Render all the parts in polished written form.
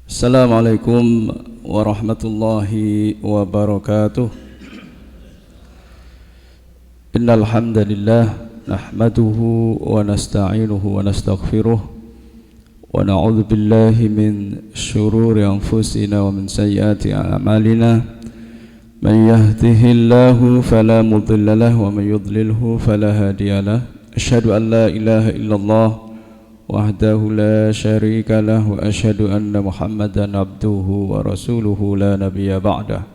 Assalamualaikum warahmatullahi wabarakatuh. Innal hamdalillah nahmaduhu wa nasta'inuhu wa nastaghfiruh wa na'udzu billahi min shururi anfusina wa min sayyiati a'malina. Man yahdihillahu fala mudilla lahu wa man yudlilhu fala hadiya lahu. Asyhadu an la ilaha illallah wahdahu la syarika lah wa asyhadu anna Muhammadan abduhu wa rasuluhu la nabiyya ba'dah.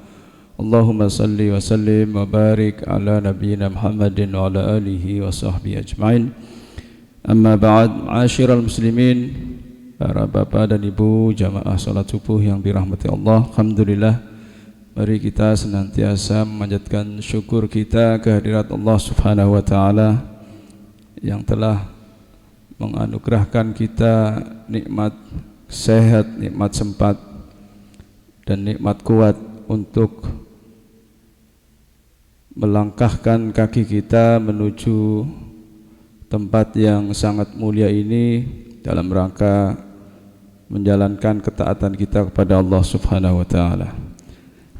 Allahumma salli wa sallim wa barik ala nabiyyina Muhammadin wa ala alihi wa sahbihi ajma'in. Amma ba'd, ma'asyiral muslimin, para bapak dan ibu jamaah salat subuh yang dirahmati Allah. Alhamdulillah, mari kita senantiasa memanjatkan syukur kita kehadirat Allah Subhanahu wa taala yang telah menganugerahkan kita nikmat sehat, nikmat sempat, dan nikmat kuat untuk melangkahkan kaki kita menuju tempat yang sangat mulia ini dalam rangka menjalankan ketaatan kita kepada Allah Subhanahu wa taala.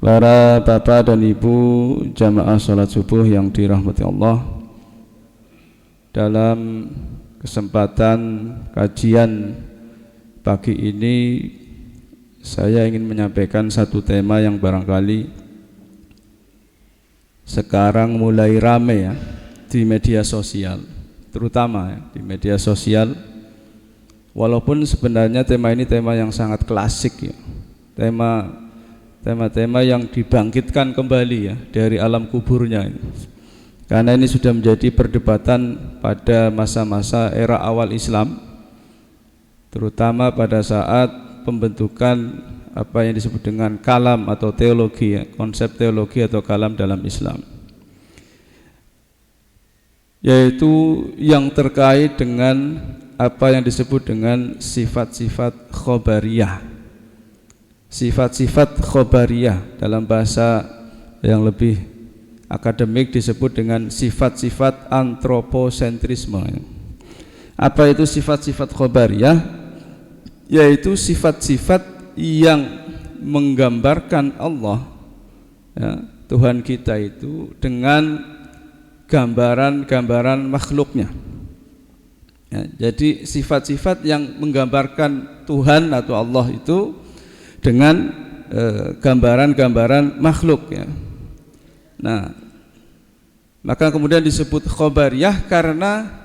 Para bapak dan ibu jamaah salat subuh yang dirahmati Allah, dalam kesempatan kajian pagi ini saya ingin menyampaikan satu tema yang barangkali sekarang mulai rame ya di media sosial, terutama ya, di media sosial. Walaupun sebenarnya tema ini tema yang sangat klasik ya, tema-tema yang dibangkitkan kembali ya dari alam kuburnya ini. Karena ini sudah menjadi perdebatan pada masa-masa era awal Islam, terutama pada saat pembentukan apa yang disebut dengan kalam atau teologi ya, konsep teologi atau kalam dalam Islam, yaitu yang terkait dengan apa yang disebut dengan sifat-sifat khobariyah. Sifat-sifat khobariyah dalam bahasa yang lebih akademik disebut dengan sifat-sifat antroposentrisme. Apa itu sifat-sifat khobariyah? Yaitu sifat-sifat yang menggambarkan Allah ya, Tuhan kita itu dengan gambaran-gambaran makhluknya ya, jadi sifat-sifat yang menggambarkan Tuhan atau Allah itu dengan gambaran-gambaran makhluk ya. Nah, maka kemudian disebut khobariyah karena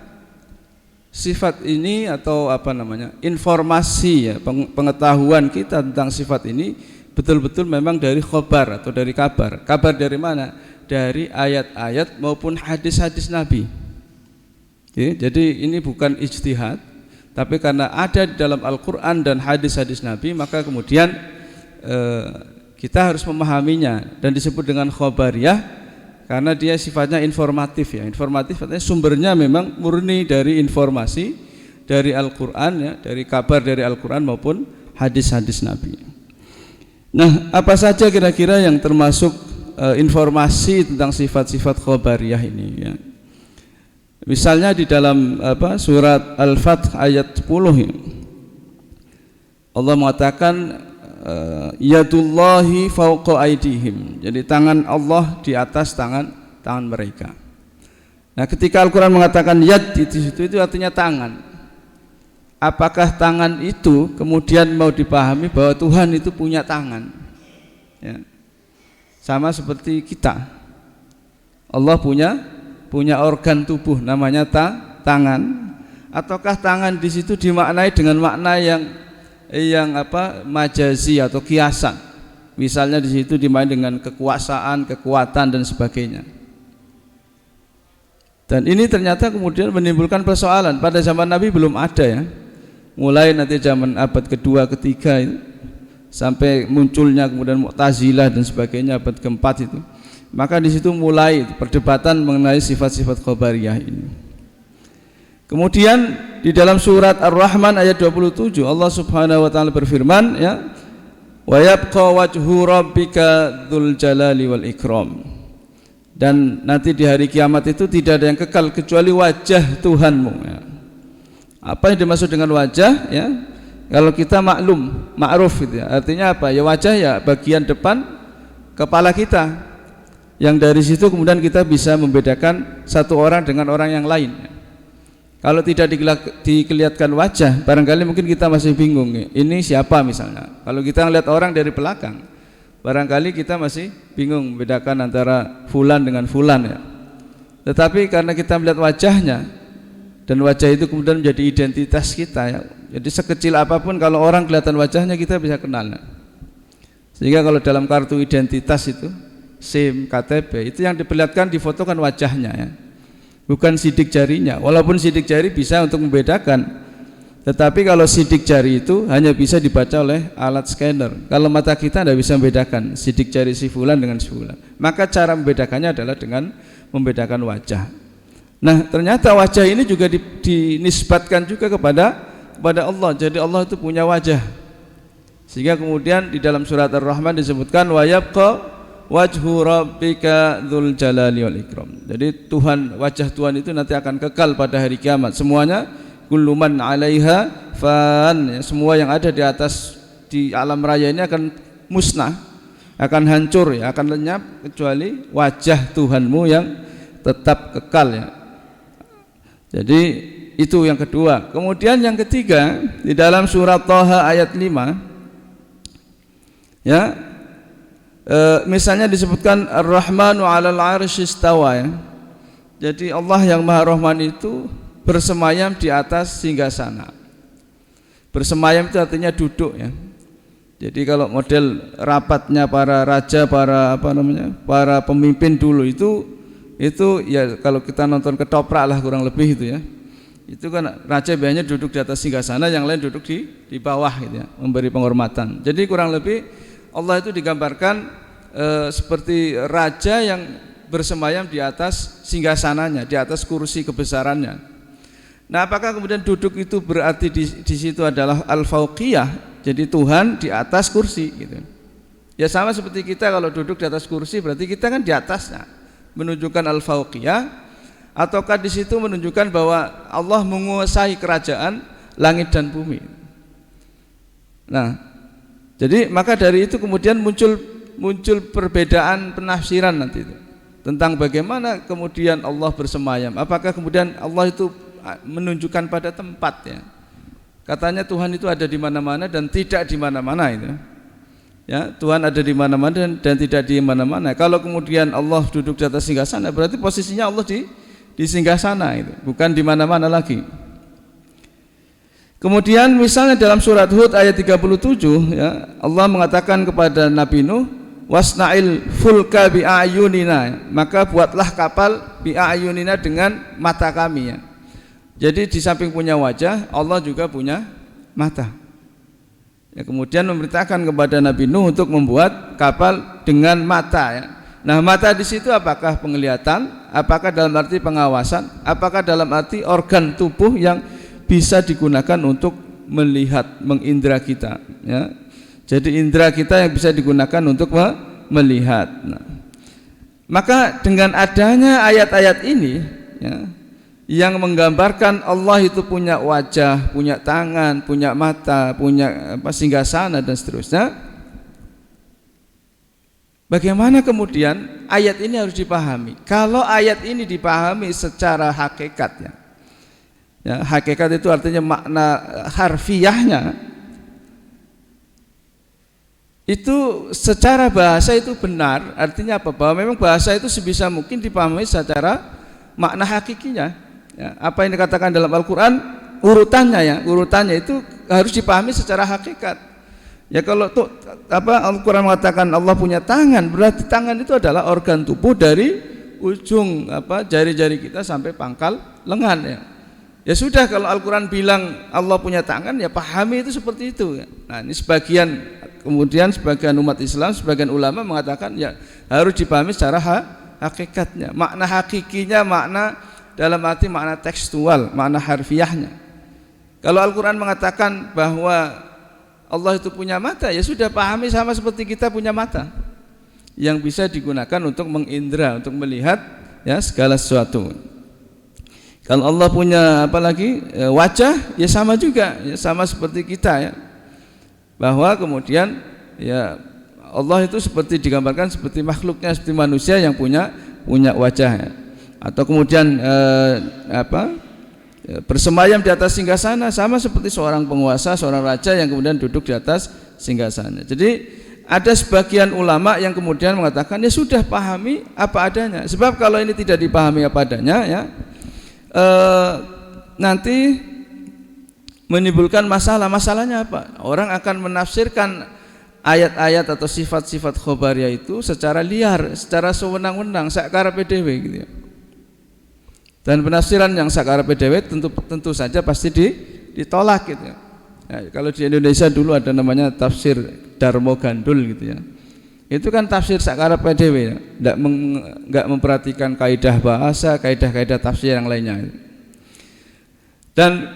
sifat ini atau apa namanya informasi ya, pengetahuan kita tentang sifat ini betul-betul memang dari khobar atau dari kabar. Kabar dari mana? Dari ayat-ayat maupun hadis-hadis Nabi. Oke, jadi ini bukan ijtihad, tapi karena ada di dalam Al-Quran dan hadis-hadis Nabi, maka kemudian kita harus memahaminya dan disebut dengan khobariyah karena dia sifatnya informatif ya. Informatif artinya sumbernya memang murni dari informasi dari Al-Quran ya, dari kabar dari Al-Quran maupun hadis-hadis Nabi. Nah, apa saja kira-kira yang termasuk informasi tentang sifat-sifat khobariyah ini ya. Misalnya di dalam surat Al-Fath ayat 10 ya, Allah mengatakan yadullahi fauqa aydihim. Jadi tangan Allah di atas tangan mereka. Nah, ketika Al-Quran mengatakan yad di situ, itu artinya tangan. Apakah tangan itu kemudian mau dipahami bahwa Tuhan itu punya tangan ya. Sama seperti kita, Allah punya organ tubuh namanya tangan. Ataukah tangan di situ dimaknai dengan makna yang majazi atau kiasan, misalnya di situ dimain dengan kekuasaan, kekuatan dan sebagainya. Dan ini ternyata kemudian menimbulkan persoalan. Pada zaman Nabi belum ada ya, mulai nanti zaman abad kedua, ketiga itu, sampai munculnya kemudian Mu'tazilah dan sebagainya abad keempat itu. Maka di situ mulai perdebatan mengenai sifat-sifat khobariyah ini. Kemudian di dalam surat Ar-Rahman ayat 27 Allah Subhanahu wa taala berfirman ya, wa yabqa wajhu rabbika dzul jalali wal ikram. Dan nanti di hari kiamat itu tidak ada yang kekal kecuali wajah Tuhanmu ya. Apa yang dimaksud dengan wajah ya? Kalau kita maklum, ma'ruf gitu ya. Artinya apa? Ya wajah ya bagian depan kepala kita. Yang dari situ kemudian kita bisa membedakan satu orang dengan orang yang lain. Kalau tidak dikelihatkan wajah, barangkali mungkin kita masih bingung, ini siapa misalnya. Kalau kita melihat orang dari belakang, barangkali kita masih bingung membedakan antara fulan dengan fulan ya. Tetapi karena kita melihat wajahnya, dan wajah itu kemudian menjadi identitas kita ya. Jadi sekecil apapun kalau orang kelihatan wajahnya kita bisa kenal. Sehingga kalau dalam kartu identitas itu SIM, KTP itu yang diperlihatkan difotokan wajahnya ya. Bukan sidik jarinya. Walaupun sidik jari bisa untuk membedakan. Tetapi kalau sidik jari itu hanya bisa dibaca oleh alat scanner. Kalau mata kita tidak bisa membedakan sidik jari si fulan dengan si fulan. Maka cara membedakannya adalah dengan membedakan wajah. Nah, ternyata wajah ini juga dinisbatkan juga kepada Allah. Jadi Allah itu punya wajah. Sehingga kemudian di dalam surat Ar-Rahman disebutkan wa yabqa wajhu rabbika dzul jalali wal ikram. Jadi wajah Tuhan itu nanti akan kekal pada hari kiamat. Semuanya kullu man 'alaiha fan. Semua yang ada di atas di alam raya ini akan musnah, akan hancur ya, akan lenyap kecuali wajah Tuhanmu yang tetap kekal ya. Jadi itu yang kedua. Kemudian yang ketiga di dalam surat Thaha ayat 5 ya, misalnya disebutkan Ar-Rahmanu 'alal 'arsy istawa ya. Jadi Allah yang Maha Rahman itu bersemayam di atas singgasana. Bersemayam itu artinya duduk ya. Jadi kalau model rapatnya para raja, para pemimpin dulu itu ya kalau kita nonton ketoprak lah kurang lebih itu ya. Itu kan raja biasanya duduk di atas singgasana, yang lain duduk di bawah gitu ya, memberi penghormatan. Jadi kurang lebih Allah itu digambarkan seperti raja yang bersemayam di atas singgasananya, di atas kursi kebesarannya. Nah, apakah kemudian duduk itu berarti di situ adalah al-fauqiyah, jadi Tuhan di atas kursi gitu. Ya sama seperti kita kalau duduk di atas kursi berarti kita kan di atasnya, menunjukkan al-fauqiyah, ataukah di situ menunjukkan bahwa Allah menguasai kerajaan langit dan bumi. Nah, jadi maka dari itu kemudian muncul perbedaan penafsiran nanti itu tentang bagaimana kemudian Allah bersemayam. Apakah kemudian Allah itu menunjukkan pada tempat ya? Katanya Tuhan itu ada di mana-mana dan tidak di mana-mana itu. Ya, Tuhan ada di mana-mana dan tidak di mana-mana. Kalau kemudian Allah duduk di atas singgasana, berarti posisinya Allah di singgasana itu, bukan di mana-mana lagi. Kemudian misalnya dalam surat Hud ayat 37 ya, Allah mengatakan kepada Nabi Nuh, wasna'il fulka bi'ayunina, maka buatlah kapal bi'ayunina dengan mata kami ya. Jadi di samping punya wajah, Allah juga punya mata. Ya, kemudian memerintahkan kepada Nabi Nuh untuk membuat kapal dengan mata ya. Nah, mata di situ apakah penglihatan, apakah dalam arti pengawasan, apakah dalam arti organ tubuh yang bisa digunakan untuk melihat, mengindra kita ya. Jadi indra kita yang bisa digunakan untuk melihat. Nah, maka dengan adanya ayat-ayat ini ya, yang menggambarkan Allah itu punya wajah, punya tangan, punya mata, punya singgasana dan seterusnya, bagaimana kemudian ayat ini harus dipahami? Kalau ayat ini dipahami secara hakikatnya ya, hakikat itu artinya makna harfiahnya, itu secara bahasa itu benar. Artinya apa? Bahwa memang bahasa itu sebisa mungkin dipahami secara makna hakikinya ya. Apa yang dikatakan dalam Al-Quran, urutannya itu harus dipahami secara hakikat ya. Kalau Al-Quran mengatakan Allah punya tangan, berarti tangan itu adalah organ tubuh dari ujung jari-jari kita sampai pangkal lengan ya. Ya sudah, kalau Al-Quran bilang Allah punya tangan, ya pahami itu seperti itu ya. Nah, ini kemudian sebagian umat Islam, sebagian ulama mengatakan ya harus dipahami secara hakikatnya, makna hakikinya, makna dalam arti makna tekstual, makna harfiahnya. Kalau Al-Quran mengatakan bahwa Allah itu punya mata, ya sudah pahami sama seperti kita punya mata yang bisa digunakan untuk mengindra, untuk melihat ya segala sesuatu. Kalau Allah punya apalagi wajah, ya sama juga, ya sama seperti kita ya. Bahwa kemudian ya Allah itu seperti digambarkan seperti makhluknya, seperti manusia yang punya wajah ya. Atau kemudian bersemayam di atas singgasana, sama seperti seorang penguasa, seorang raja yang kemudian duduk di atas singgasana. Jadi ada sebagian ulama yang kemudian mengatakan ya sudah, pahami apa adanya. Sebab kalau ini tidak dipahami apa adanya ya, nanti menimbulkan masalah. Masalahnya apa? Orang akan menafsirkan ayat-ayat atau sifat-sifat khobariyah itu secara liar, secara sewenang-wenang, sakarepe dhewe gitu ya. Dan penafsiran yang sakarepe dhewe tentu saja pasti ditolak gitu ya. Nah, kalau di Indonesia dulu ada namanya tafsir Darmo Gandul gitu ya. Itu kan tafsir sakarepe dhewe ya, enggak memperhatikan kaidah bahasa, kaidah-kaidah tafsir yang lainnya. Dan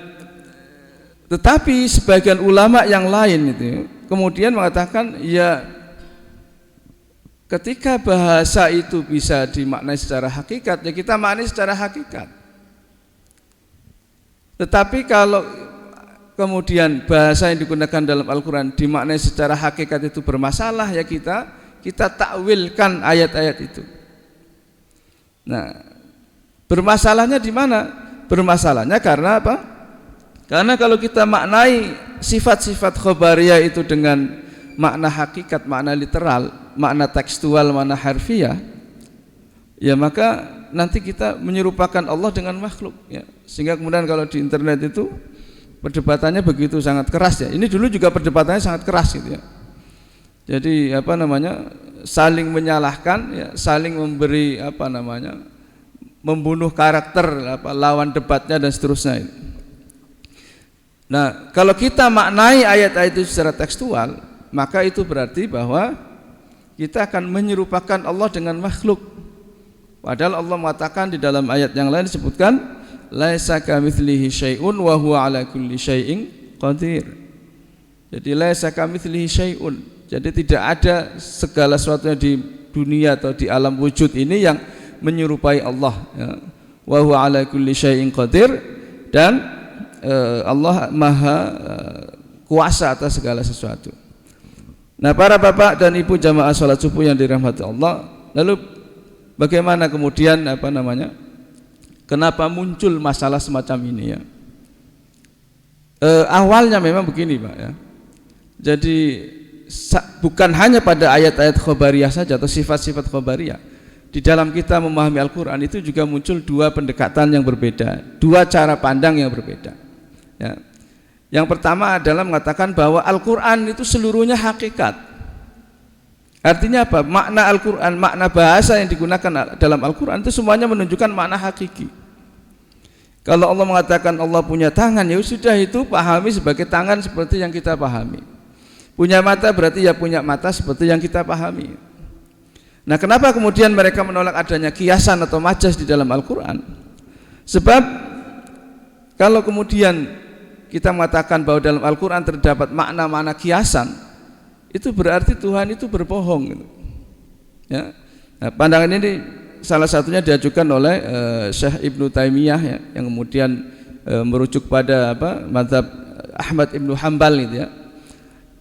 tetapi sebagian ulama yang lain itu kemudian mengatakan ya, ketika bahasa itu bisa dimaknai secara hakikat, ya kita maknai secara hakikat. Tetapi kalau kemudian bahasa yang digunakan dalam Al-Quran dimaknai secara hakikat itu bermasalah, ya kita takwilkan ayat-ayat itu. Nah, bermasalahnya di mana? Bermasalahnya karena apa? Karena kalau kita maknai sifat-sifat khobariyah itu dengan makna hakikat, makna literal, makna tekstual, makna harfiah, ya maka nanti kita menyerupakan Allah dengan makhluk ya. Sehingga kemudian kalau di internet itu perdebatannya begitu sangat keras ya. Ini dulu juga perdebatannya sangat keras gitu ya. Jadi saling menyalahkan ya, saling memberi membunuh karakter lawan debatnya dan seterusnya. Nah, kalau kita maknai ayat-ayat itu secara tekstual, maka itu berarti bahwa kita akan menyerupakan Allah dengan makhluk. Padahal Allah mengatakan di dalam ayat yang lain disebutkan laisa kamitslihi syai'un wa huwa ala kulli syai'in qadir. Jadi laisa kamitslihi syai'un. Jadi tidak ada segala sesuatunya di dunia atau di alam wujud ini yang menyerupai Allah ya. Wa huwa ala kulli syai'in qadir, dan Allah maha kuasa atas segala sesuatu. Nah, para bapak dan ibu jamaah salat subuh yang dirahmati Allah, lalu bagaimana kemudian kenapa muncul masalah semacam ini ya? Awalnya memang begini Pak ya. Jadi bukan hanya pada ayat-ayat khobariyah saja atau sifat-sifat khobariyah. Di dalam kita memahami Al-Quran itu juga muncul dua pendekatan yang berbeda, dua cara pandang yang berbeda ya. Yang pertama adalah mengatakan bahwa Al-Quran itu seluruhnya hakikat. Artinya apa? Makna Al-Quran, makna bahasa yang digunakan dalam Al-Quran itu semuanya menunjukkan makna hakiki. Kalau Allah mengatakan Allah punya tangan, ya sudah, itu pahami sebagai tangan seperti yang kita pahami. Punya mata berarti ya punya mata seperti yang kita pahami. Nah, kenapa kemudian mereka menolak adanya kiasan atau majas di dalam Al-Quran? Sebab kalau kemudian kita mengatakan bahwa dalam Al-Quran terdapat makna-makna kiasan, itu berarti Tuhan itu berbohong gitu. Ya. Nah, pandangan ini salah satunya diajukan oleh Syekh Ibnu Taimiyah ya, yang kemudian merujuk pada mazhab Ahmad Ibnu Hanbal gitu ya.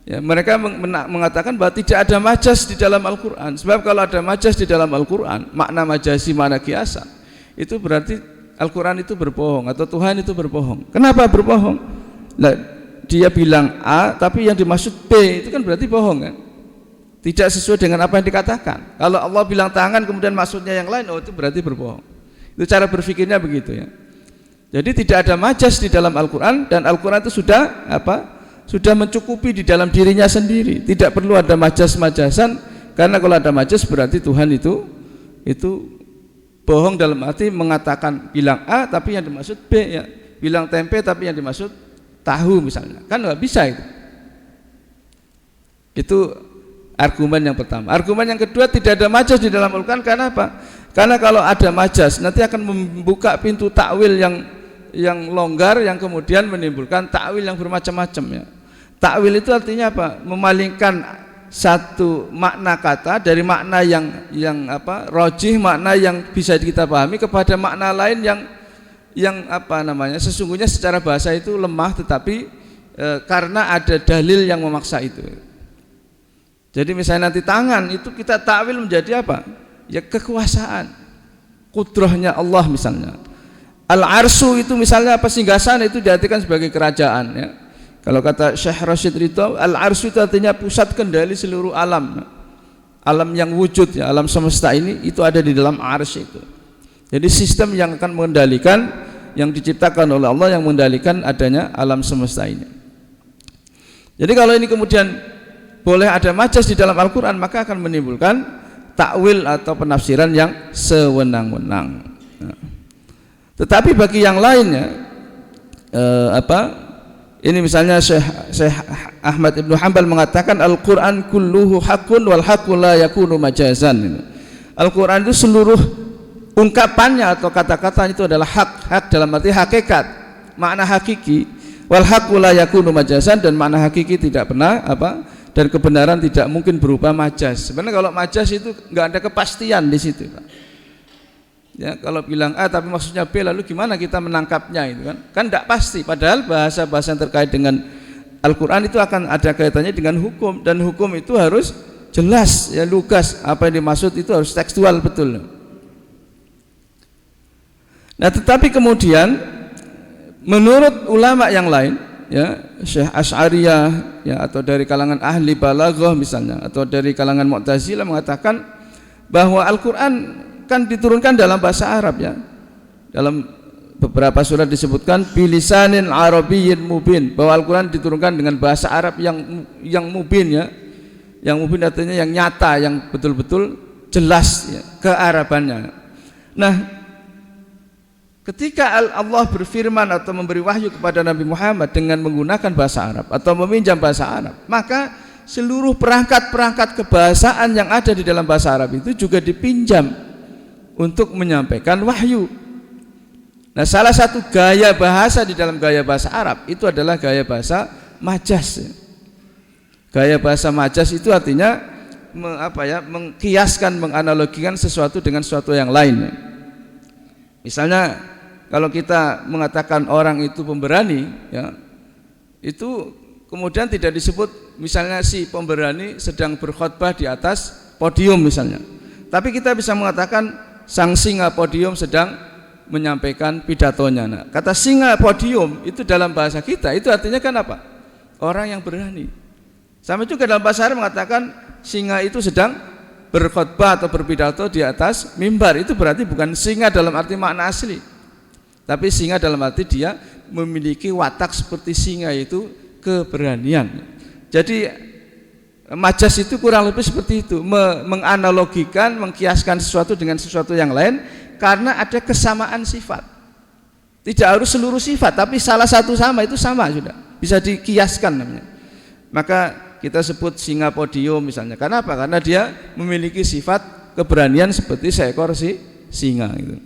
Ya, mereka mengatakan bahwa tidak ada majas di dalam Al-Quran. Sebab kalau ada majas di dalam Al-Quran, makna majasi, makna kiasan, itu berarti Al-Quran itu berbohong atau Tuhan itu berbohong. Kenapa berbohong? Nah, dia bilang A tapi yang dimaksud B, itu kan berarti bohong kan? Tidak sesuai dengan apa yang dikatakan. Kalau Allah bilang tangan kemudian maksudnya yang lain, oh itu berarti berbohong. Itu cara berpikirnya begitu ya. Jadi tidak ada majas di dalam Al-Quran, dan Al-Quran itu sudah mencukupi di dalam dirinya sendiri. Tidak perlu ada majas-majasan, karena kalau ada majas berarti Tuhan itu bohong dalam arti mengatakan bilang A tapi yang dimaksud B ya, bilang tempe tapi yang dimaksud tahu misalnya, kan nggak bisa itu. Itu argumen yang pertama. Argumen yang kedua, tidak ada majas di dalam Al-Quran. Karena apa? Karena kalau ada majas nanti akan membuka pintu takwil yang longgar, yang kemudian menimbulkan takwil yang bermacam-macam ya. Takwil itu artinya apa? Memalingkan satu makna kata dari makna yang rajih, makna yang bisa kita pahami, kepada makna lain sesungguhnya secara bahasa itu lemah, tetapi karena ada dalil yang memaksa itu. Jadi misalnya nanti tangan itu kita takwil menjadi apa? Ya kekuasaan, kudrahnya Allah misalnya. Al-arsyu itu misalnya apa, singgasana itu diartikan sebagai kerajaan ya. Kalau kata Syekh Rashid Ridho, al-arsyu itu artinya pusat kendali seluruh alam. Alam yang wujud ya, alam semesta ini itu ada di dalam arsy itu. Jadi sistem yang akan mengendalikan, yang diciptakan oleh Allah yang mengendalikan adanya alam semesta ini. Jadi kalau ini kemudian boleh ada majas di dalam Al-Quran, maka akan menimbulkan takwil atau penafsiran yang sewenang-wenang. Nah, tetapi bagi yang lainnya, ini misalnya Syekh Ahmad Ibnu Hanbal mengatakan Al-Quran kulluhu hakun wal haqqu la yakunu majazan. Al-Quran itu seluruh ungkapannya atau kata-katanya itu adalah hak dalam arti hakikat, makna hakiki. Wal haqqu la yakunu majazan, dan makna hakiki tidak pernah dan kebenaran tidak mungkin berupa majaz. Sebenarnya kalau majaz itu enggak ada kepastian di situ, Pak. Ya, kalau bilang A tapi maksudnya B, lalu gimana kita menangkapnya itu kan? Kan enggak pasti, padahal bahasa-bahasa yang terkait dengan Al-Qur'an itu akan ada kaitannya dengan hukum, dan hukum itu harus jelas ya, lugas, apa yang dimaksud itu harus tekstual betul. Nah, tetapi kemudian menurut ulama yang lain ya, Syekh Asy'ariyah ya, atau dari kalangan ahli balaghah misalnya, atau dari kalangan Mu'tazilah mengatakan bahwa Al-Qur'an kan diturunkan dalam bahasa Arab ya. Dalam beberapa surat disebutkan bilisanin arabiyyin mubin, bahwa Al-Qur'an diturunkan dengan bahasa Arab yang mubin ya. Yang mubin artinya yang nyata, yang betul-betul jelas ya, kearabannya. Nah, ketika Allah berfirman atau memberi wahyu kepada Nabi Muhammad dengan menggunakan bahasa Arab atau meminjam bahasa Arab, maka seluruh perangkat-perangkat kebahasaan yang ada di dalam bahasa Arab itu juga dipinjam untuk menyampaikan wahyu. Nah, salah satu gaya bahasa di dalam gaya bahasa Arab itu adalah gaya bahasa majaz. Gaya bahasa majaz itu artinya mengkiaskan, menganalogikan sesuatu dengan sesuatu yang lain. Misalnya kalau kita mengatakan orang itu pemberani ya, itu kemudian tidak disebut misalnya si pemberani sedang berkhutbah di atas podium misalnya, tapi kita bisa mengatakan sang singa podium sedang menyampaikan pidatonya. Nah, kata singa podium itu dalam bahasa kita itu artinya kan apa? Orang yang berani. Sama juga dalam bahasa Arab mengatakan singa itu sedang berkhutbah atau berpidato di atas mimbar, itu berarti bukan singa dalam arti makna asli, tapi singa dalam arti dia memiliki watak seperti singa, itu keberanian. Jadi majaz itu kurang lebih seperti itu, menganalogikan, mengkiaskan sesuatu dengan sesuatu yang lain karena ada kesamaan sifat. Tidak harus seluruh sifat, tapi salah satu sama itu sama sudah, bisa dikiaskan namanya. Maka kita sebut singa podium misalnya. Karena apa? Karena dia memiliki sifat keberanian seperti seekor singa gitu.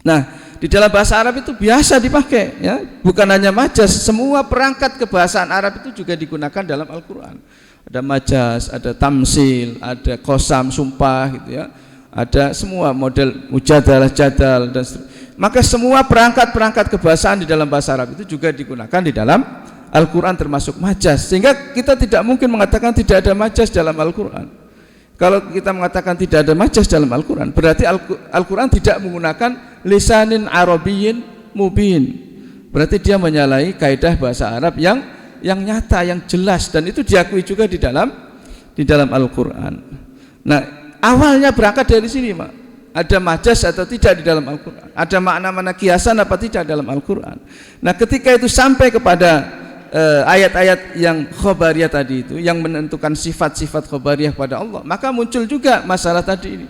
Nah, di dalam bahasa Arab itu biasa dipakai ya, bukan hanya majaz, semua perangkat kebahasaan Arab itu juga digunakan dalam Al-Qur'an. Ada majaz, ada tamsil, ada qasam, sumpah gitu ya. Ada semua model mujadalah, jadal dan maka semua perangkat-perangkat kebahasaan di dalam bahasa Arab itu juga digunakan di dalam Al-Quran termasuk majaz, sehingga kita tidak mungkin mengatakan tidak ada majaz dalam Al-Quran. Kalau kita mengatakan tidak ada majaz dalam Al-Quran, berarti Al-Quran tidak menggunakan lisanin arabiyyin mubin, berarti dia menyalahi kaidah bahasa Arab yang nyata, yang jelas, dan itu diakui juga di dalam Al-Quran. Nah, awalnya berangkat dari sini, Pak. Ada majaz atau tidak di dalam Al-Quran, ada makna-makna kiasan apa tidak dalam Al-Quran. Nah, ketika itu sampai kepada ayat-ayat yang khobariyah tadi itu, yang menentukan sifat-sifat khobariyah pada Allah, maka muncul juga masalah tadi ini.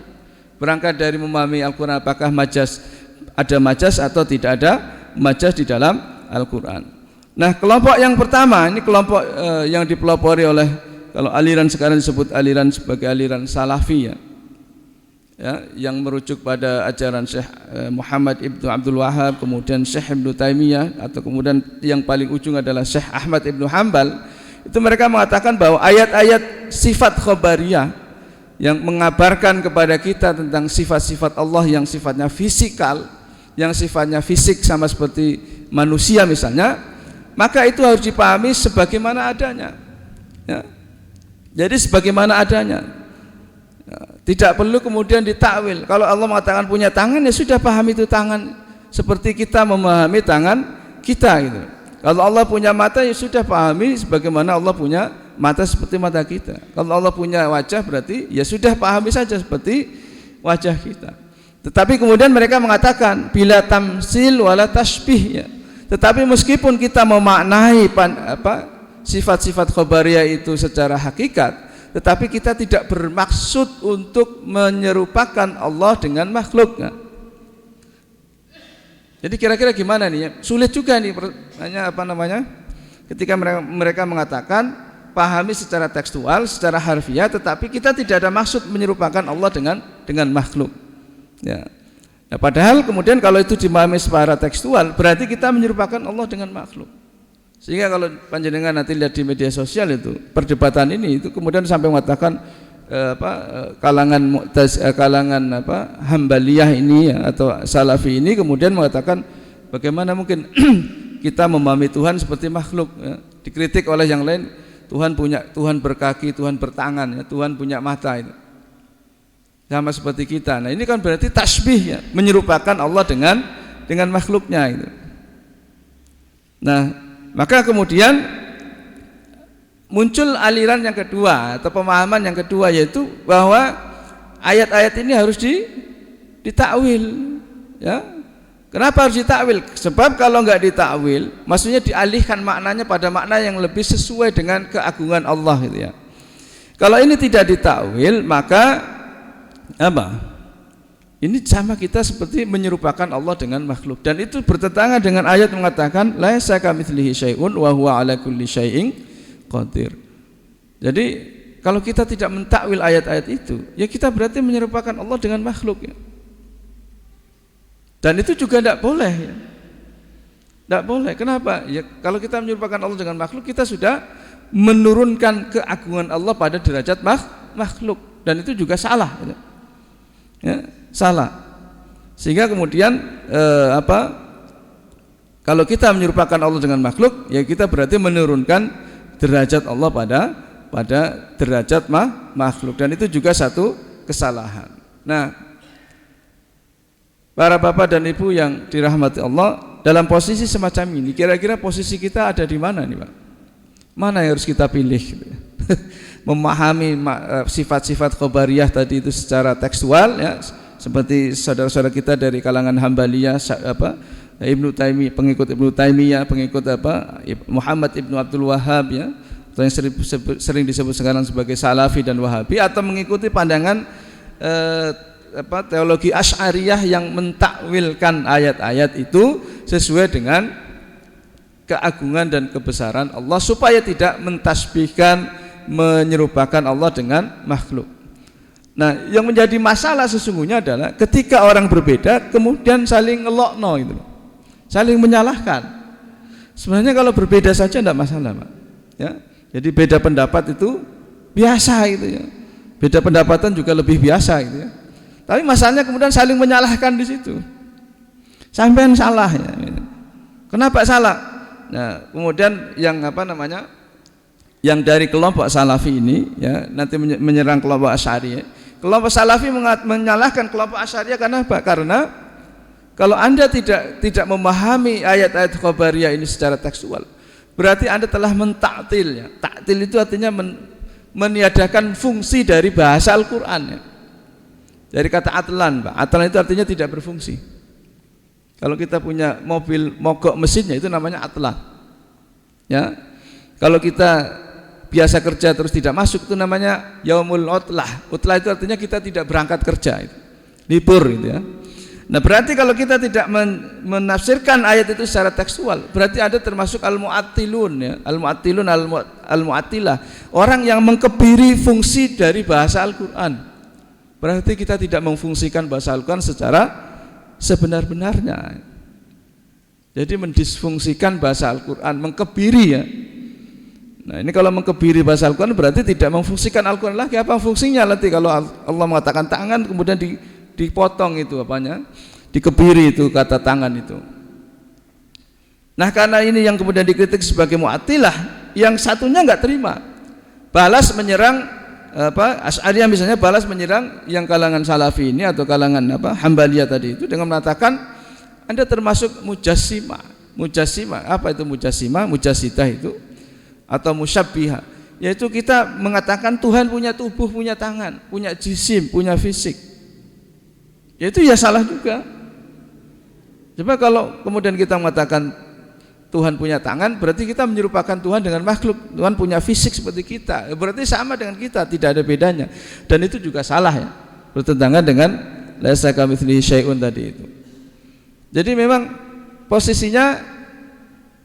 Berangkat dari memahami Al-Quran, apakah majaz, ada majaz atau tidak ada majaz di dalam Al-Quran. Nah, kelompok yang pertama, ini kelompok yang dipelopori oleh, kalau aliran sekarang disebut aliran sebagai aliran Salafi ya, yang merujuk pada ajaran Syekh Muhammad Ibnu Abdul Wahhab, kemudian Syekh Ibnu Taimiyah, atau kemudian yang paling ujung adalah Syekh Ahmad Ibnu Hanbal. Itu mereka mengatakan bahwa ayat-ayat sifat khobariyah yang mengabarkan kepada kita tentang sifat-sifat Allah yang sifatnya fisikal, yang sifatnya fisik sama seperti manusia misalnya, maka itu harus dipahami sebagaimana adanya. Ya. Jadi sebagaimana adanya. Ya. Tidak perlu kemudian ditakwil. Kalau Allah mengatakan punya tangan, ya sudah pahami itu tangan seperti kita memahami tangan kita gitu. Kalau Allah punya mata, ya sudah pahami sebagaimana Allah punya mata seperti mata kita. Kalau Allah punya wajah, berarti ya sudah pahami saja seperti wajah kita. Tetapi kemudian mereka mengatakan bila tamsil wala tasbih ya. Tetapi meskipun kita memaknai sifat-sifat khobariyah itu secara hakikat, tetapi kita tidak bermaksud untuk menyerupakan Allah dengan makhluknya. Jadi kira-kira gimana nih ya? Sulit juga nih ketika mereka mengatakan pahami secara tekstual, secara harfiah, tetapi kita tidak ada maksud menyerupakan Allah dengan makhluk. Ya. Nah, padahal kemudian kalau itu dimahami secara tekstual, berarti kita menyerupakan Allah dengan makhluk. Sehingga kalau panjenengan nanti lihat di media sosial itu perdebatan ini itu kemudian sampai mengatakan kalangan Hambaliyah ini ya, atau Salafi ini kemudian mengatakan bagaimana mungkin kita memahami Tuhan seperti makhluk ya. Dikritik oleh yang lain, Tuhan berkaki, Tuhan bertangan ya, Tuhan punya mata itu. Sama seperti kita. Nah, ini kan berarti tasbih ya, menyerupakan Allah dengan makhluknya itu. Nah, maka kemudian muncul aliran yang kedua atau pemahaman yang kedua, yaitu bahwa ayat-ayat ini harus ditakwil ya. Kenapa harus ditakwil? Sebab kalau enggak ditakwil, maksudnya dialihkan maknanya pada makna yang lebih sesuai dengan keagungan Allah gitu ya. Kalau ini tidak ditakwil, maka ini sama kita seperti menyerupakan Allah dengan makhluk, dan itu bertentangan dengan ayat mengatakan laisa kamitslihi syai'un wa huwa ala kulli syai'in qadir. Jadi kalau kita tidak mentakwil ayat-ayat itu, ya kita berarti menyerupakan Allah dengan makhluk ya. Dan itu juga tidak boleh ya. Tidak boleh. Kenapa? Ya kalau kita menyerupakan Allah dengan makhluk, kita sudah menurunkan keagungan Allah pada derajat makhluk, dan itu juga salah ya, salah. Sehingga kemudian kalau kita menyerupakan Allah dengan makhluk, ya kita berarti menurunkan derajat Allah pada derajat makhluk, dan itu juga satu kesalahan. Nah, para bapak dan ibu yang dirahmati Allah, dalam posisi semacam ini kira-kira posisi kita ada di mana nih Pak? Mana yang harus kita pilih gitu ya? Memahami sifat-sifat khobariyah tadi itu secara tekstual ya, seperti saudara-saudara kita dari kalangan Hambaliyah Ibnu Taimiyah, pengikut Ibnu Taimiyah, pengikut Muhammad Ibnu Abdul Wahhab ya, atau yang sering disebut sekarang sebagai Salafi dan Wahabi, atau mengikuti pandangan teologi Asy'ariyah yang mentakwilkan ayat-ayat itu sesuai dengan keagungan dan kebesaran Allah, supaya tidak mentasbihkan, menyerupakan Allah dengan makhluk. Nah, yang menjadi masalah sesungguhnya adalah ketika orang berbeda kemudian saling ngelokno itu, saling menyalahkan. Sebenarnya kalau berbeda saja tidak masalah, Pak. Ya, jadi beda pendapat itu biasa gitu ya. Beda pendapatan juga lebih biasa gitu ya. Tapi masalahnya kemudian saling menyalahkan di situ. Sampean salah ya. Kenapa salah? Nah, kemudian yang yang dari kelompok Salafi ini ya, nanti menyerang kelompok Asy'ariyah. Kelompok Salafi menyalahkan kelompok Asy'ariyah karena apa? Karena kalau Anda tidak memahami ayat-ayat khobariyah ini secara tekstual, berarti Anda telah mentaktil ya. Taktil itu artinya meniadakan fungsi dari bahasa Al-Qur'an ya. Dari kata atlan, Pak. Atlan itu artinya tidak berfungsi. Kalau kita punya mobil mogok mesinnya itu namanya atlan. Ya. Kalau kita biasa kerja terus tidak masuk, itu namanya yaumul utlah. Utlah itu artinya kita tidak berangkat kerja, itu libur gitu ya. Nah, berarti kalau kita tidak menafsirkan ayat itu secara tekstual, berarti ada termasuk al-mu'attilun ya, al-mu'attilun al-mu'attilah, orang yang mengkebiri fungsi dari bahasa Al-Qur'an. Berarti kita tidak memfungsikan bahasa Al-Qur'an secara sebenar-benarnya. Jadi mendisfungsikan bahasa Al-Qur'an, mengkebiri ya. Nah, ini kalau mengkebiri bahasa Al-Qur'an berarti tidak memfungsikan Al-Qur'an lagi. Apa fungsinya nanti kalau Allah mengatakan tangan kemudian dipotong itu apanya? dikebiri itu kata tangan itu. Nah karena ini yang kemudian dikritik sebagai Mu'attilah, yang satunya nggak terima, balas menyerang Asy'ariyah misalnya, balas menyerang yang kalangan Salafi ini atau kalangan Hambaliyah tadi itu dengan mengatakan Anda termasuk Mujassimah. Mujassimah, apa itu Mujassimah? Mujassidah itu atau Musyabbihah, yaitu kita mengatakan Tuhan punya tubuh, punya tangan, punya jisim, punya fisik. Yaitu ya salah juga. Coba kalau kemudian kita mengatakan Tuhan punya tangan, berarti kita menyerupakan Tuhan dengan makhluk. Tuhan punya fisik seperti kita, berarti sama dengan kita, tidak ada bedanya. Dan itu juga salah ya, bertentangan dengan laisa kamitslihi syai'un tadi itu. Jadi memang posisinya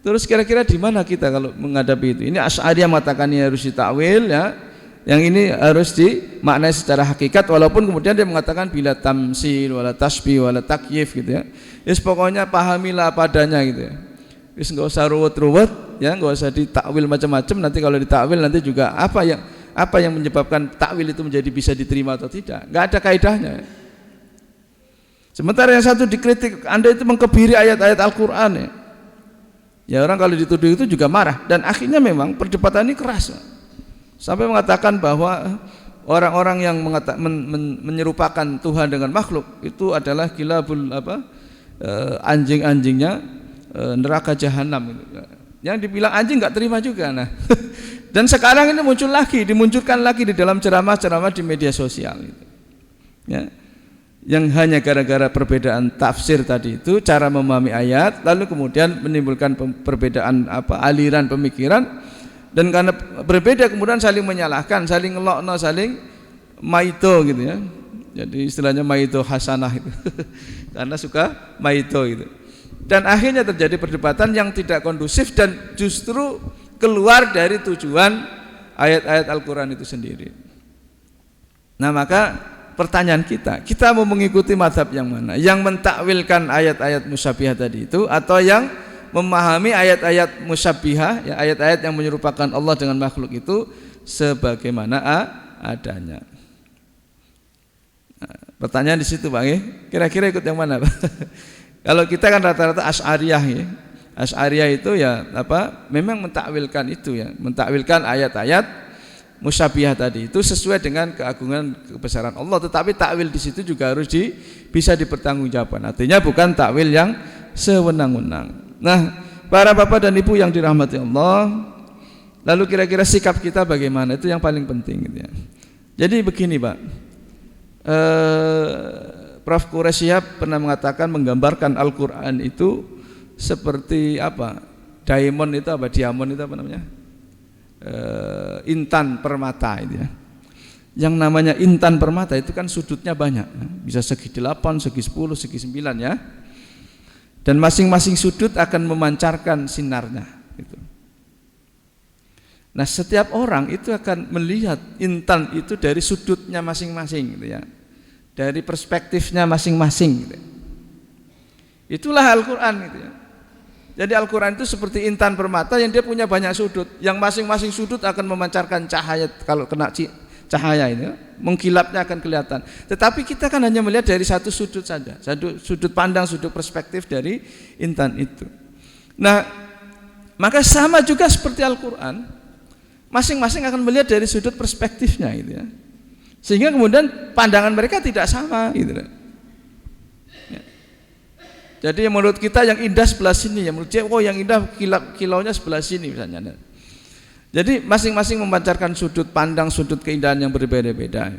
terus kira-kira di mana kita kalau menghadapi itu? Ini Asy'ariyah mengatakan ini harus ditakwil ya, yang ini harus dimaknai secara hakikat, walaupun kemudian dia mengatakan bila tamsil wala tasbih wala takyif gitu ya. Yes, pokoknya pahamilah apa adanya gitu ya. Wis enggak usah ruwet-ruwet ya, enggak usah ditakwil macam-macam, nanti kalau ditakwil nanti juga apa yang menyebabkan takwil itu menjadi bisa diterima atau tidak, enggak ada kaidahnya. Sementara yang satu dikritik, Anda itu mengkebiri ayat-ayat Al-Qur'an ya. Ya orang kalau dituduh itu juga marah, dan akhirnya memang perdebatan ini keras. Sampai mengatakan bahwa orang-orang yang menyerupakan Tuhan dengan makhluk itu adalah kilabul anjing-anjingnya neraka jahanam gitu. Yang dibilang anjing nggak terima juga. Nah, dan sekarang ini dimunculkan lagi di dalam ceramah-ceramah di media sosial gitu. Ya. Yang hanya gara-gara perbedaan tafsir tadi itu, cara memahami ayat, lalu kemudian menimbulkan perbedaan aliran pemikiran, dan karena berbeda kemudian saling menyalahkan, saling ngelokno, saling maito gitu ya. Jadi istilahnya maito hasanah itu. Karena suka maito gitu. Dan akhirnya terjadi perdebatan yang tidak kondusif dan justru keluar dari tujuan ayat-ayat Al-Qur'an itu sendiri. Nah, maka pertanyaan kita mau mengikuti mazhab yang mana? Yang mentakwilkan ayat-ayat musyabbihah tadi itu, atau yang memahami ayat-ayat musyabbihah, ya, ayat-ayat yang menyerupakan Allah dengan makhluk itu sebagaimana adanya. Nah, pertanyaan di situ Bang, ya. Kira-kira ikut yang mana, Pak? Kalau kita kan rata-rata Asy'ariyah ya. Asy'ariyah itu ya memang mentakwilkan itu ya, mentakwilkan ayat-ayat musyabbihah tadi itu sesuai dengan keagungan kebesaran Allah, tetapi takwil di situ juga harus bisa dipertanggungjawabkan. Artinya bukan takwil yang sewenang-wenang. Nah, para bapak dan ibu yang dirahmati Allah, lalu kira-kira sikap kita bagaimana, itu yang paling penting gitu ya. Jadi begini Pak, Prof. Quraisyihab pernah mengatakan, menggambarkan Al-Quran itu seperti diamond itu namanya? Intan permata itu ya. Yang namanya intan permata itu kan sudutnya banyak, bisa segi 8, segi 10, segi 9 ya. Dan masing-masing sudut akan memancarkan sinarnya gitu. Nah, setiap orang itu akan melihat intan itu dari sudutnya masing-masing gitu ya. Dari perspektifnya masing-masing gitu. Itulah Al-Qur'an gitu ya. Jadi Al-Quran itu seperti intan permata yang dia punya banyak sudut, yang masing-masing sudut akan memancarkan cahaya. Kalau kena cahaya ini mengkilapnya akan kelihatan. Tetapi kita kan hanya melihat dari satu sudut saja, satu sudut pandang, sudut perspektif dari intan itu. Nah, maka sama juga seperti Al-Quran, masing-masing akan melihat dari sudut perspektifnya gitu ya. Sehingga kemudian pandangan mereka tidak sama gitu ya. Jadi menurut kita yang indah sebelah sini, yang menurut dia yang indah kilaunya sebelah sini misalnya. Jadi masing-masing memancarkan sudut pandang, sudut keindahan yang berbeda-beda.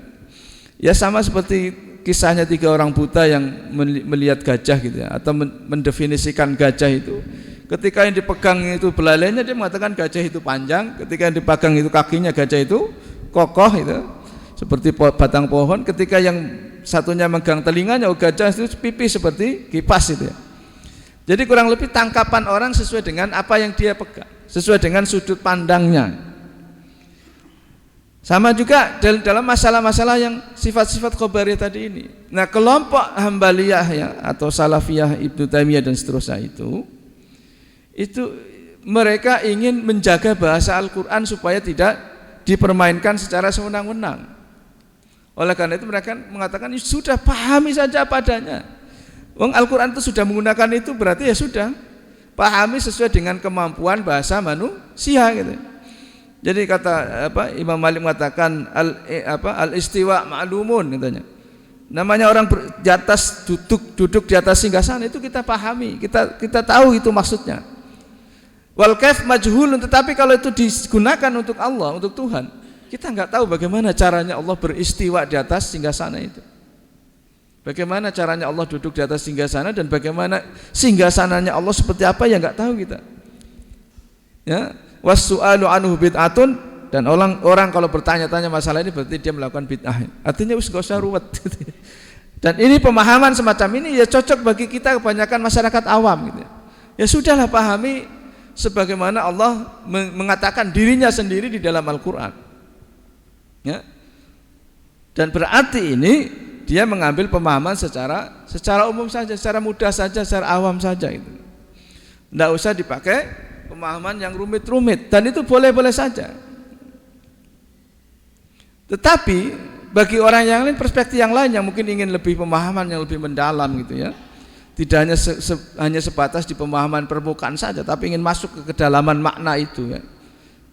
Ya sama seperti kisahnya 3 orang buta yang melihat gajah gitu ya, atau mendefinisikan gajah itu. Ketika yang dipegang itu belalainya, dia mengatakan gajah itu panjang. Ketika yang dipegang itu kakinya, gajah itu kokoh itu, seperti batang pohon. Ketika yang satunya megang telinganya, gajah itu pipih seperti kipas itu ya. Jadi kurang lebih tangkapan orang sesuai dengan apa yang dia pegang, sesuai dengan sudut pandangnya. Sama juga dalam masalah-masalah yang sifat-sifat khobariyah tadi ini. Nah, kelompok Hambaliyah ya, atau Salafiyah Ibnu Taimiyah dan seterusnya itu mereka ingin menjaga bahasa Al-Quran supaya tidak dipermainkan secara sewenang-wenang. Oleh karena itu mereka mengatakan sudah pahami saja apa adanya. Wong Al-Qur'an itu sudah menggunakan itu, berarti ya sudah. Pahami sesuai dengan kemampuan bahasa manusia gitu. Jadi kata Imam Malik mengatakan al-istiwa ma'lumun katanya. Namanya orang di atas duduk di atas singgasana itu kita pahami, kita tahu itu maksudnya. Wal kaif majhulun, tetapi kalau itu digunakan untuk Allah, untuk Tuhan, kita nggak tahu bagaimana caranya Allah beristiwa di atas singgasana itu. Bagaimana caranya Allah duduk di atas singgasana dan bagaimana singgasananya Allah seperti apa ya nggak tahu kita. Ya, wassu'alu anhu bid'atun, dan orang kalau bertanya-tanya masalah ini berarti dia melakukan bid'ah. Artinya wis enggak usah ruwet. Dan ini pemahaman semacam ini ya cocok bagi kita kebanyakan masyarakat awam gitu. Ya sudahlah, pahami sebagaimana Allah mengatakan dirinya sendiri di dalam Al-Qur'an. Ya. Dan berarti ini dia mengambil pemahaman secara umum saja, secara mudah saja, secara awam saja itu. Tidak usah dipakai pemahaman yang rumit-rumit, dan itu boleh-boleh saja. Tetapi bagi orang yang lain, perspektif yang lain yang mungkin ingin lebih pemahaman yang lebih mendalam gitu ya, tidak hanya sebatas di pemahaman permukaan saja, tapi ingin masuk ke kedalaman makna itu ya.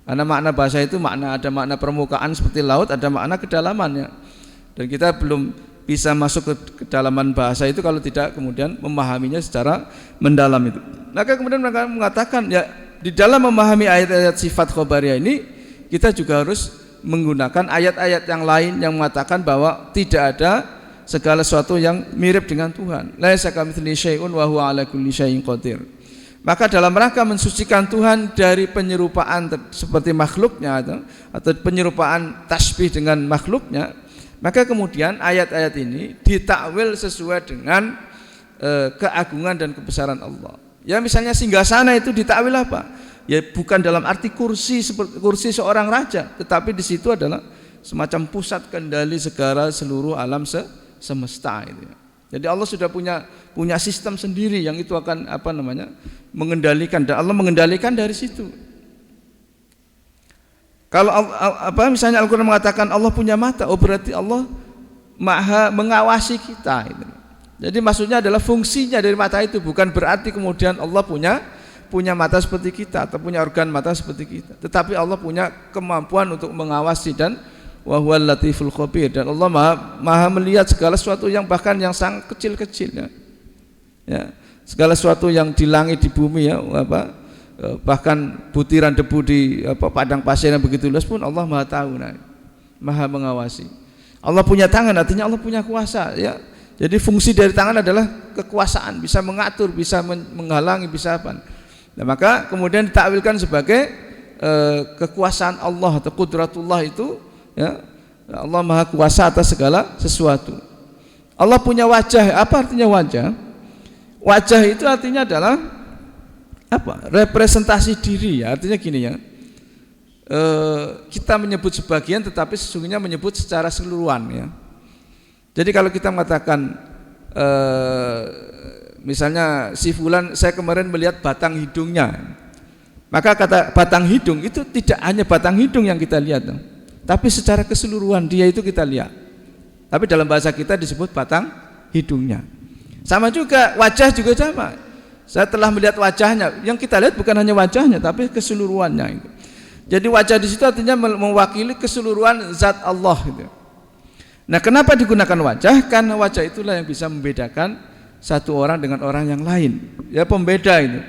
Karena makna bahasa itu ada makna permukaan seperti laut, ada makna kedalamannya. Dan kita belum bisa masuk ke kedalaman bahasa itu kalau tidak kemudian memahaminya secara mendalam itu. Maka kemudian mereka mengatakan ya, di dalam memahami ayat-ayat sifat khobariyah ini kita juga harus menggunakan ayat-ayat yang lain yang mengatakan bahwa tidak ada segala sesuatu yang mirip dengan Tuhan. Laisa kamitslihi syai'un wa huwa 'ala kulli syai'in qadir. Maka dalam rangka mensucikan Tuhan dari penyerupaan seperti makhluknya atau penyerupaan tasbih dengan makhluknya, maka kemudian ayat-ayat ini ditakwil sesuai dengan keagungan dan kebesaran Allah. Ya misalnya singgasana itu ditakwil apa? Ya bukan dalam arti kursi seperti kursi seorang raja, tetapi di situ adalah semacam pusat kendali segala seluruh alam semesta itu. Jadi Allah sudah punya sistem sendiri yang itu akan mengendalikan, dan Allah mengendalikan dari situ. Kalau misalnya Al-Qur'an mengatakan Allah punya mata, oh berarti Allah Maha mengawasi kita itu. Jadi maksudnya adalah fungsinya dari mata itu, bukan berarti kemudian Allah punya mata seperti kita atau punya organ mata seperti kita, tetapi Allah punya kemampuan untuk mengawasi, dan wa huwal latiful khabir, dan Allah maha melihat segala sesuatu yang bahkan yang sangat kecil-kecil ya. Segala sesuatu yang di langit di bumi ya, bahkan butiran debu di padang pasir yang begitu luas pun Allah maha tahu, maha mengawasi. Allah punya tangan, artinya Allah punya kuasa ya. Jadi fungsi dari tangan adalah kekuasaan, bisa mengatur, bisa menghalangi, bisa apa. Nah, maka kemudian ditakwilkan sebagai kekuasaan Allah atau qudratullah itu ya, Allah maha kuasa atas segala sesuatu. Allah punya wajah. Apa artinya wajah? Wajah itu artinya adalah representasi diri ya. Artinya gini ya, kita menyebut sebagian tetapi sesungguhnya menyebut secara keseluruhan ya. Jadi kalau kita mengatakan misalnya si fulan, saya kemarin melihat batang hidungnya, maka kata batang hidung itu tidak hanya batang hidung yang kita lihat, tapi secara keseluruhan dia itu kita lihat. Tapi dalam bahasa kita disebut batang hidungnya. Sama juga wajah juga sama. Saya telah melihat wajahnya. Yang kita lihat bukan hanya wajahnya, tapi keseluruhannya. Jadi wajah di situ artinya mewakili keseluruhan zat Allah. Nah, kenapa digunakan wajah? Karena wajah itulah yang bisa membedakan satu orang dengan orang yang lain. Ya pembeda itu.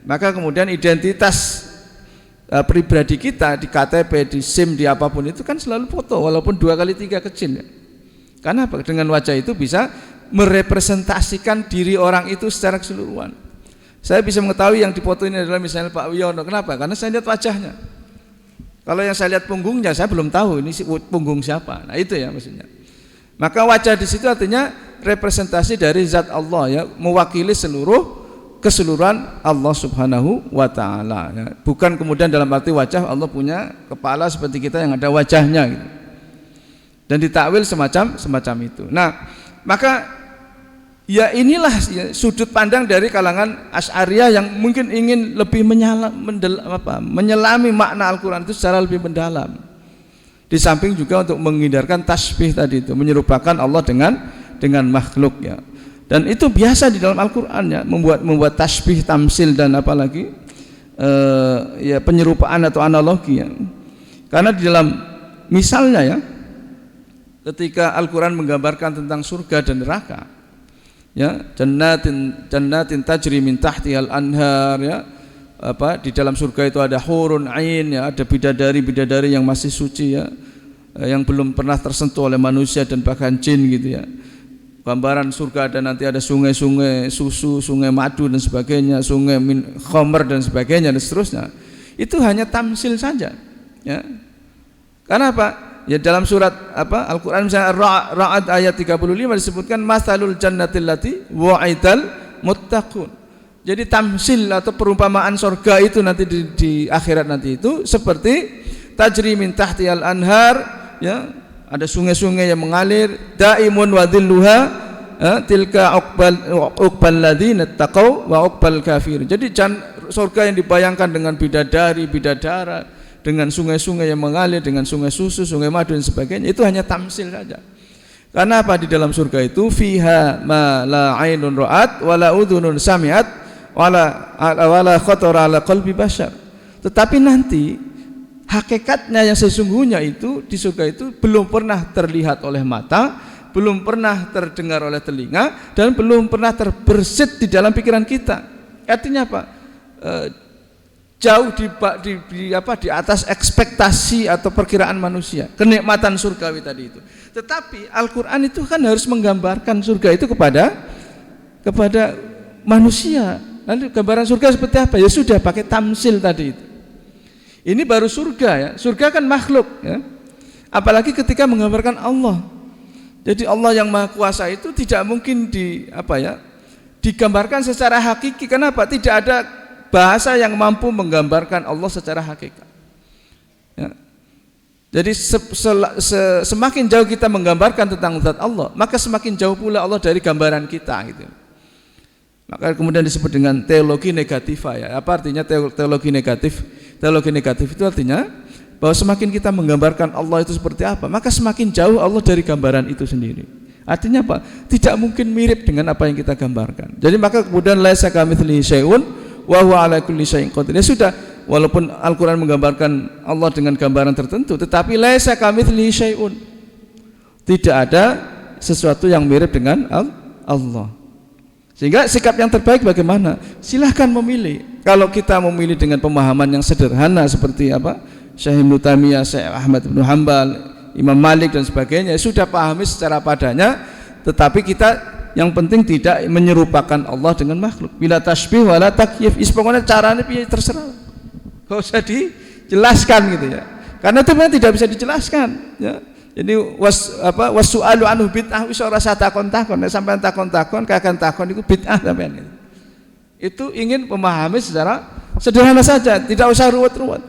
Maka kemudian identitas pribadi kita di KTP, di SIM, di apapun itu kan selalu foto, walaupun 2x3 kecil ya. Karena apa? Dengan wajah itu bisa merepresentasikan diri orang itu secara keseluruhan. Saya bisa mengetahui yang dipoto ini adalah misalnya Pak Wiono. Kenapa? Karena saya lihat wajahnya. Kalau yang saya lihat punggungnya, saya belum tahu ini punggung siapa. Nah itu ya maksudnya. Maka wajah di situ artinya representasi dari zat Allah ya, mewakili keseluruhan Allah Subhanahu wa taala ya. Bukan kemudian dalam arti wajah Allah punya kepala seperti kita yang ada wajahnya gitu. Dan ditakwil semacam itu. Nah, maka ya inilah ya, sudut pandang dari kalangan Asy'ariyah yang mungkin ingin lebih menyelami makna Al-Qur'an itu secara lebih mendalam. Di samping juga untuk menghindarkan tasbih tadi itu, menyerupakan Allah dengan makhluk ya. Dan itu biasa di dalam Al-Qur'an ya, membuat tasbih, tamsil dan apalagi ya penyerupaan atau analogi ya. Karena di dalam misalnya ya, ketika Al-Qur'an menggambarkan tentang surga dan neraka ya, jannatin tajri min tahtihal anhar ya, di dalam surga itu ada hurun ain ya, ada bidadari yang masih suci ya, yang belum pernah tersentuh oleh manusia dan bahkan jin gitu ya. Gambaran surga ada nanti ada sungai-sungai susu, sungai madu dan sebagainya, sungai khamr dan sebagainya dan seterusnya. Itu hanya tamsil saja ya. Karena apa? Ya dalam surat Al-Qur'an misalnya Ra'ad ayat 35 disebutkan masalul jannatil lati wa'idal muttaqun. Jadi tamsil atau perumpamaan surga itu nanti di akhirat nanti itu seperti tajri min tahtihal anhar ya, ada sungai-sungai yang mengalir, daimun wa dhilluha tilka uqbal ladzina taqaw wa uqbal kafir. Jadi surga yang dibayangkan dengan bidadari, bidadara, dengan sungai-sungai yang mengalir, dengan sungai susu, sungai madu dan sebagainya, itu hanya tamsil saja. Karena apa? Di dalam surga itu fiha ma la ainun ra'at wa la udhunun sami'at wala khatara ala qalbi bashar. Tetapi nanti hakikatnya yang sesungguhnya itu di surga itu belum pernah terlihat oleh mata, belum pernah terdengar oleh telinga, dan belum pernah terbersit di dalam pikiran kita. Artinya apa? Jauh di atas ekspektasi atau perkiraan manusia, kenikmatan surgawi tadi itu. Tetapi Al-Qur'an itu kan harus menggambarkan surga itu kepada manusia. Lalu gambaran surga seperti apa? Ya sudah pakai tamsil tadi itu. Ini baru surga ya. Surga kan makhluk ya. Apalagi ketika menggambarkan Allah. Jadi Allah yang Maha Kuasa itu tidak mungkin digambarkan secara hakiki. Kenapa? Tidak ada bahasa yang mampu menggambarkan Allah secara hakikat. Ya. Jadi semakin jauh kita menggambarkan tentang zat Allah, maka semakin jauh pula Allah dari gambaran kita gitu. Maka kemudian disebut dengan teologi negativa ya. Apa artinya teologi negatif? Teologi negatif itu artinya bahwa semakin kita menggambarkan Allah itu seperti apa, maka semakin jauh Allah dari gambaran itu sendiri. Artinya apa? Tidak mungkin mirip dengan apa yang kita gambarkan. Jadi maka kemudian laisa kamitslihi syai'un wa huwa ala kulli syai'in qadir. Ya sudah, walaupun Al-Qur'an menggambarkan Allah dengan gambaran tertentu, tetapi laisa kamitslihi syai'un. Tidak ada sesuatu yang mirip dengan Allah. Sehingga sikap yang terbaik bagaimana? Silahkan memilih. Kalau kita memilih dengan pemahaman yang sederhana seperti Syekh Ibnu Taimiyah, Syekh Ahmad bin Hanbal, Imam Malik dan sebagainya, sudah pahami secara padanya. Tetapi kita yang penting tidak menyerupakan Allah dengan makhluk. Bila tasbih wala takyif. Pokoknya caranya terserah. Enggak usah dijelaskan gitu ya. Karena itu memang tidak bisa dijelaskan ya. Jadi wasu'alu anhu bid'ah wis ora usah takon-takon. Nek sampean takon-takon kakan takon itu bid'ah sampean itu. Itu ingin memahami secara sederhana saja, tidak usah ruwet-ruwet.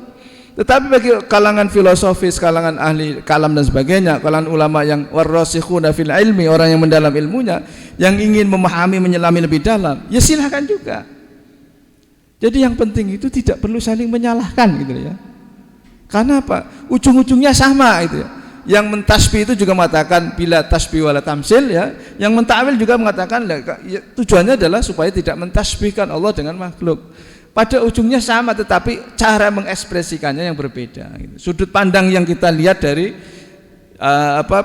Tetapi bagi kalangan filosofis, kalangan ahli kalam dan sebagainya, kalangan ulama yang warasikhuna fil ilmi, orang yang mendalam ilmunya, yang ingin memahami, menyelami lebih dalam, ya silahkan juga. Jadi yang penting itu tidak perlu saling menyalahkan gitu ya. Karena apa? Ujung-ujungnya sama gitu ya. Yang mentasbih itu juga mengatakan bila tasbih wala tamsil ya. Yang mentakwil juga mengatakan ya, tujuannya adalah supaya tidak mentasbihkan Allah dengan makhluk. Pada ujungnya sama, tetapi cara mengekspresikannya yang berbeda gitu. Sudut pandang yang kita lihat dari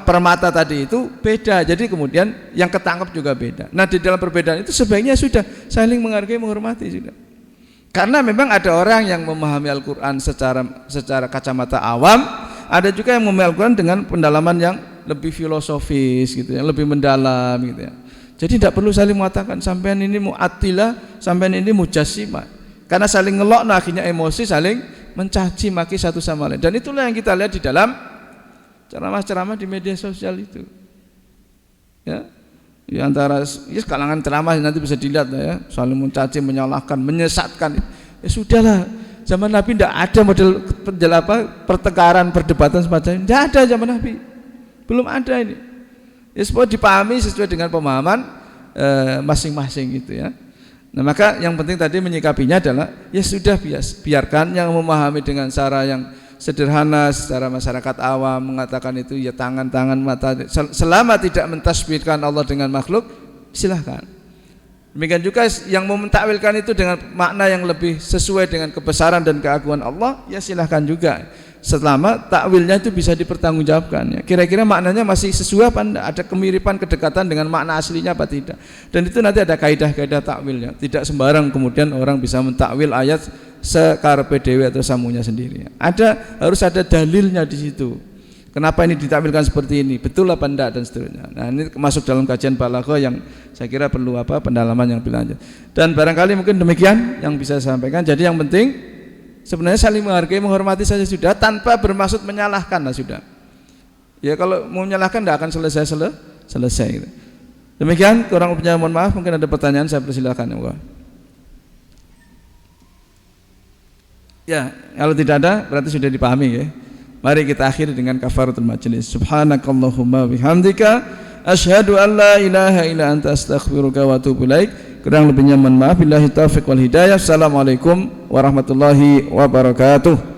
permata tadi itu beda. Jadi kemudian yang ketangkap juga beda. Nah, di dalam perbedaan itu sebaiknya sudah saling menghargai, menghormati sudah. Karena memang ada orang yang memahami Al-Qur'an secara kacamata awam, ada juga yang memahami Al-Qur'an dengan pendalaman yang lebih filosofis gitu, yang lebih mendalam gitu ya. Jadi tidak perlu saling mengatakan sampean ini mu'attilah, sampean ini mujassimah. Karena saling ngelokno akhirnya emosi, saling mencaci maki satu sama lain. Dan itulah yang kita lihat di dalam ceramah-ceramah di media sosial itu. Ya. Di antara kalangan ceramah nanti bisa dilihat ya, saling mencaci, menyalahkan, menyesatkan. Ya sudahlah, zaman Nabi tidak ada model pertengkaran, perdebatan semacam ini. Tidak ada zaman Nabi, belum ada ini. Ya semua dipahami sesuai dengan pemahaman masing-masing gitu ya. Nah maka yang penting tadi menyikapinya adalah ya sudah biarkan yang memahami dengan cara yang sederhana secara masyarakat awam mengatakan itu ya tangan mata selama tidak mentasbihkan Allah dengan makhluk silahkan. Demikian juga yang mau mentakwilkan itu dengan makna yang lebih sesuai dengan kebesaran dan keagungan Allah, ya silahkan juga, selama takwilnya itu bisa dipertanggungjawabkan ya. Kira-kira maknanya masih sesuai apa enggak, ada kemiripan, kedekatan dengan makna aslinya apa tidak. Dan itu nanti ada kaidah-kaidah takwilnya. Tidak sembarang kemudian orang bisa mentakwil ayat sekarepe dhewe atau samunya sendiri. Harus ada dalilnya di situ. Kenapa ini ditakwilkan seperti ini? Betul apa enggak dan seterusnya. Nah, ini masuk dalam kajian balaghah yang saya kira perlu pendalaman yang lebih lanjut. Dan barangkali mungkin demikian yang bisa saya sampaikan. Jadi yang penting sebenarnya saling menghargai, menghormati saja sudah, tanpa bermaksud menyalahkan lah sudah. Ya kalau mau menyalahkan tidak akan selesai gitu. Demikian, kurang lebihnya mohon maaf. Mungkin ada pertanyaan, saya persilakan ya. Ya, kalau tidak ada berarti sudah dipahami ya. Mari kita akhiri dengan kafaratul majlis. Subhanakallahumma bihamdika asyhadu an la ilaha illa anta astaghfiruka wa atubu ilaik. Kurang lebihnya mohon maaf. Billahi taufiq wal hidayah. Assalamualaikum warahmatullahi wabarakatuh.